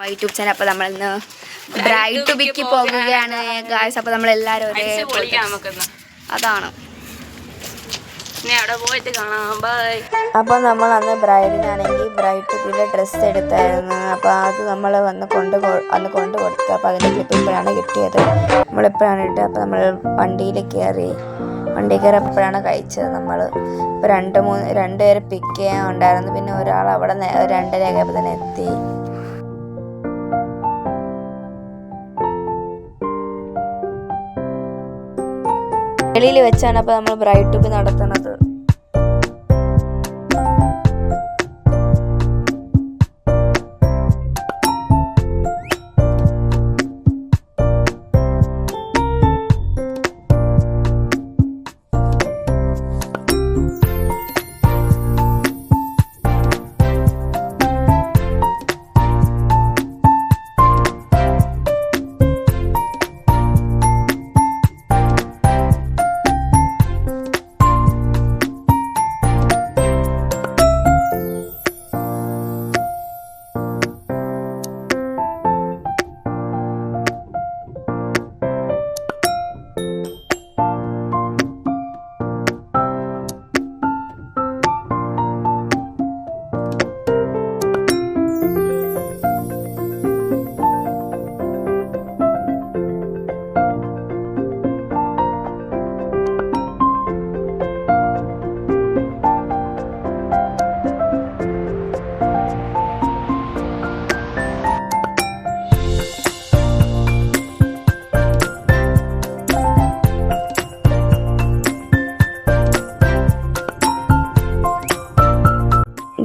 YouTube channel. അപ്പോൾ നമ്മളിന്ന് bride to ബിക്ക് പോകുകയാണ് ഗായ്സ്. അപ്പോൾ നമ്മളെല്ലാവരും ഒരേ അതാണ്. അപ്പോൾ നമ്മൾ അന്ന് ബ്രൈഡിനാണെങ്കിൽ ബ്രൈഡ് ടു ബിയുടെ ഡ്രസ്സ് എടുത്തായിരുന്നു. അപ്പോൾ അത് നമ്മൾ വന്ന് കൊണ്ട് കൊടുത്തു. അപ്പോൾ അതിൻ്റെ ക്ലിപ്പ് ഇപ്പോഴാണ് കിട്ടിയത്. നമ്മളിപ്പോഴാണ് ഇട്ടത്. അപ്പോൾ നമ്മൾ വണ്ടിയിൽ കയറിയപ്പോഴാണ് കഴിച്ചത്. നമ്മൾ ഇപ്പോൾ രണ്ട് പേര് പിക്ക് ചെയ്യാൻ ഉണ്ടായിരുന്നു. പിന്നെ ഒരാൾ അവിടെ 2:30 തന്നെ എത്തി. വെളിയിൽ വെച്ചാണ് അപ്പോൾ നമ്മൾ ബ്രൈഡ് ടു ബി നടത്തുന്നത്.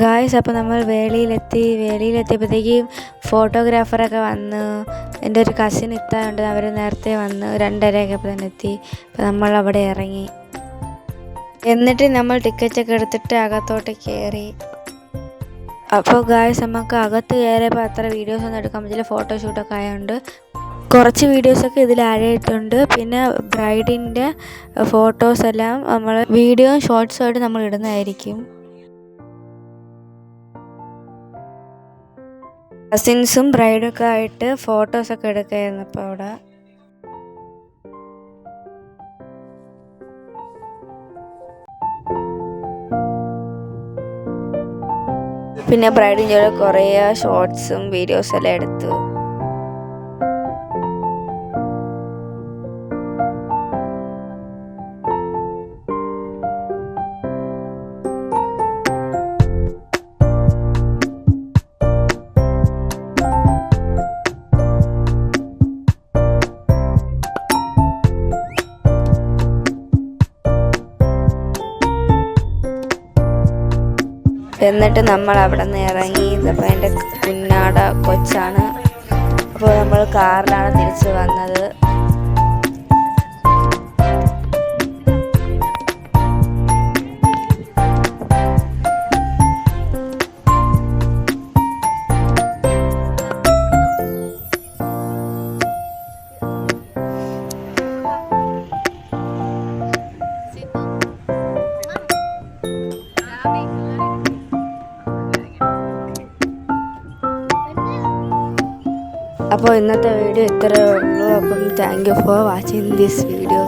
ഗായ്സ്, അപ്പോൾ നമ്മൾ വേളിയിലെത്തിയപ്പോഴത്തേക്കും ഫോട്ടോഗ്രാഫറൊക്കെ വന്ന്. എൻ്റെ ഒരു കസിൻ എത്താറുണ്ട്, അവർ നേരത്തെ വന്ന് 2:30 തന്നെ എത്തി. അപ്പോൾ നമ്മൾ അവിടെ ഇറങ്ങി. എന്നിട്ട് നമ്മൾ ടിക്കറ്റൊക്കെ എടുത്തിട്ട് അകത്തോട്ട് കയറി. അപ്പോൾ ഗായ്സ്, നമുക്ക് അകത്ത് കയറിയപ്പോൾ അത്ര വീഡിയോസൊന്നും എടുക്കാൻ പറ്റില്ല, ഫോട്ടോഷൂട്ടൊക്കെ ആയതുകൊണ്ട്. കുറച്ച് വീഡിയോസൊക്കെ ഇതിൽ ആഴായിട്ടുണ്ട്. പിന്നെ ബ്രൈഡിൻ്റെ ഫോട്ടോസെല്ലാം നമ്മൾ വീഡിയോയും ഷോർട്സുമായിട്ട് നമ്മൾ ഇടുന്നതായിരിക്കും. കസിൻസും ബ്രൈഡൊക്കെ ആയിട്ട് ഫോട്ടോസൊക്കെ എടുക്കുകയായിരുന്നു. അപ്പോൾ അവിടെ പിന്നെ ബ്രൈഡിൻ്റെ കൂടെ കുറേ ഷോർട്സും വീഡിയോസും എല്ലാം എടുത്തു. എന്നിട്ട് നമ്മൾ അവിടെ നിന്ന് ഇറങ്ങി. അപ്പോൾ എൻ്റെ കുഞ്ഞാട കൊച്ചാണ്. അപ്പോൾ നമ്മൾ കാറിലാണ് തിരിച്ച് വന്നത്. അപ്പോൾ ഇന്നത്തെ വീഡിയോ ഇത്രയേ ഉള്ളൂ. അപ്പം thank you for watching this video.